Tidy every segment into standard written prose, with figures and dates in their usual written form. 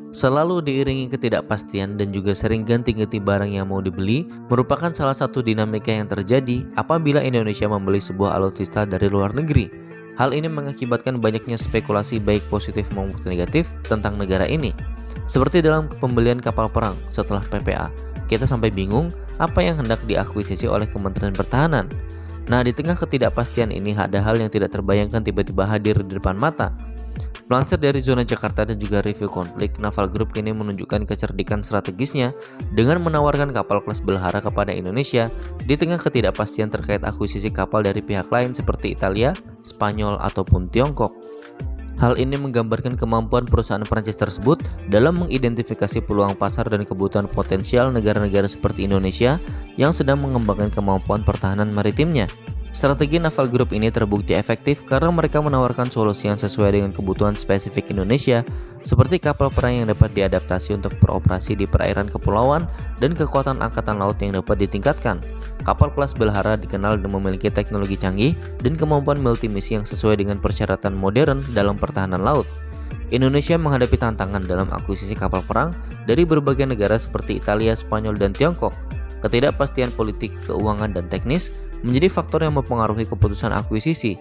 Selalu diiringi ketidakpastian dan juga sering ganti-ganti barang yang mau dibeli merupakan salah satu dinamika yang terjadi apabila Indonesia membeli sebuah alutsista dari luar negeri. Hal ini mengakibatkan banyaknya spekulasi baik positif maupun negatif tentang negara ini. Seperti dalam pembelian kapal perang setelah PPA, kita sampai bingung apa yang hendak diakuisisi oleh Kementerian Pertahanan. Nah, di tengah ketidakpastian ini ada hal yang tidak terbayangkan tiba-tiba hadir di depan mata. Melansir dari Zona Jakarta dan juga review konflik, Naval Group kini menunjukkan kecerdikan strategisnya dengan menawarkan kapal kelas Belhara kepada Indonesia di tengah ketidakpastian terkait akuisisi kapal dari pihak lain seperti Italia, Spanyol, ataupun Tiongkok. Hal ini menggambarkan kemampuan perusahaan Prancis tersebut dalam mengidentifikasi peluang pasar dan kebutuhan potensial negara-negara seperti Indonesia yang sedang mengembangkan kemampuan pertahanan maritimnya. Strategi Naval Group ini terbukti efektif karena mereka menawarkan solusi yang sesuai dengan kebutuhan spesifik Indonesia, seperti kapal perang yang dapat diadaptasi untuk beroperasi di perairan kepulauan dan kekuatan angkatan laut yang dapat ditingkatkan. Kapal kelas Belhara dikenal dan memiliki teknologi canggih dan kemampuan multimisi yang sesuai dengan persyaratan modern dalam pertahanan laut. Indonesia menghadapi tantangan dalam akuisisi kapal perang dari berbagai negara seperti Italia, Spanyol, dan Tiongkok. Ketidakpastian politik, keuangan, dan teknis menjadi faktor yang mempengaruhi keputusan akuisisi.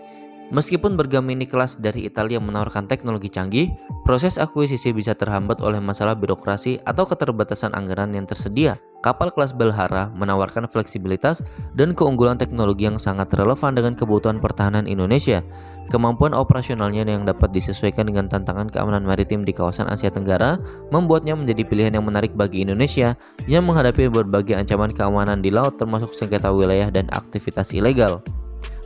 Meskipun bergamini kelas dari Italia menawarkan teknologi canggih, proses akuisisi bisa terhambat oleh masalah birokrasi atau keterbatasan anggaran yang tersedia. Kapal kelas Belhara menawarkan fleksibilitas dan keunggulan teknologi yang sangat relevan dengan kebutuhan pertahanan Indonesia. Kemampuan operasionalnya yang dapat disesuaikan dengan tantangan keamanan maritim di kawasan Asia Tenggara membuatnya menjadi pilihan yang menarik bagi Indonesia yang menghadapi berbagai ancaman keamanan di laut termasuk sengketa wilayah dan aktivitas ilegal.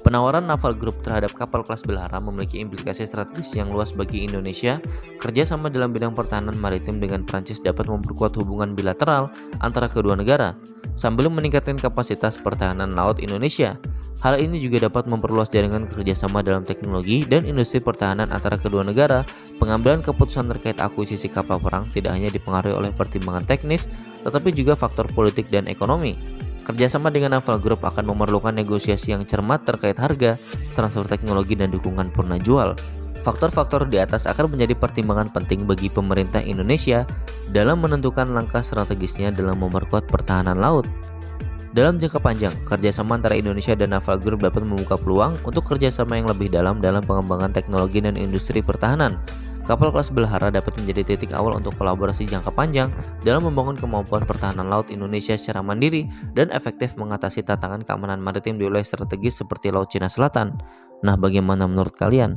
Penawaran Naval Group terhadap kapal kelas Belhara memiliki implikasi strategis yang luas bagi Indonesia. Kerjasama dalam bidang pertahanan maritim dengan Prancis dapat memperkuat hubungan bilateral antara kedua negara, sambil meningkatkan kapasitas pertahanan laut Indonesia. Hal ini juga dapat memperluas jaringan kerjasama dalam teknologi dan industri pertahanan antara kedua negara. Pengambilan keputusan terkait akuisisi kapal perang tidak hanya dipengaruhi oleh pertimbangan teknis, tetapi juga faktor politik dan ekonomi. Kerjasama dengan Naval Group akan memerlukan negosiasi yang cermat terkait harga, transfer teknologi, dan dukungan purna jual. Faktor-faktor di atas akan menjadi pertimbangan penting bagi pemerintah Indonesia dalam menentukan langkah strategisnya dalam memperkuat pertahanan laut. Dalam jangka panjang, kerjasama antara Indonesia dan Naval Group dapat membuka peluang untuk kerjasama yang lebih dalam pengembangan teknologi dan industri pertahanan. Kapal kelas Belhara dapat menjadi titik awal untuk kolaborasi jangka panjang dalam membangun kemampuan pertahanan laut Indonesia secara mandiri dan efektif mengatasi tantangan keamanan maritim di wilayah strategis seperti Laut Cina Selatan. Nah, bagaimana menurut kalian?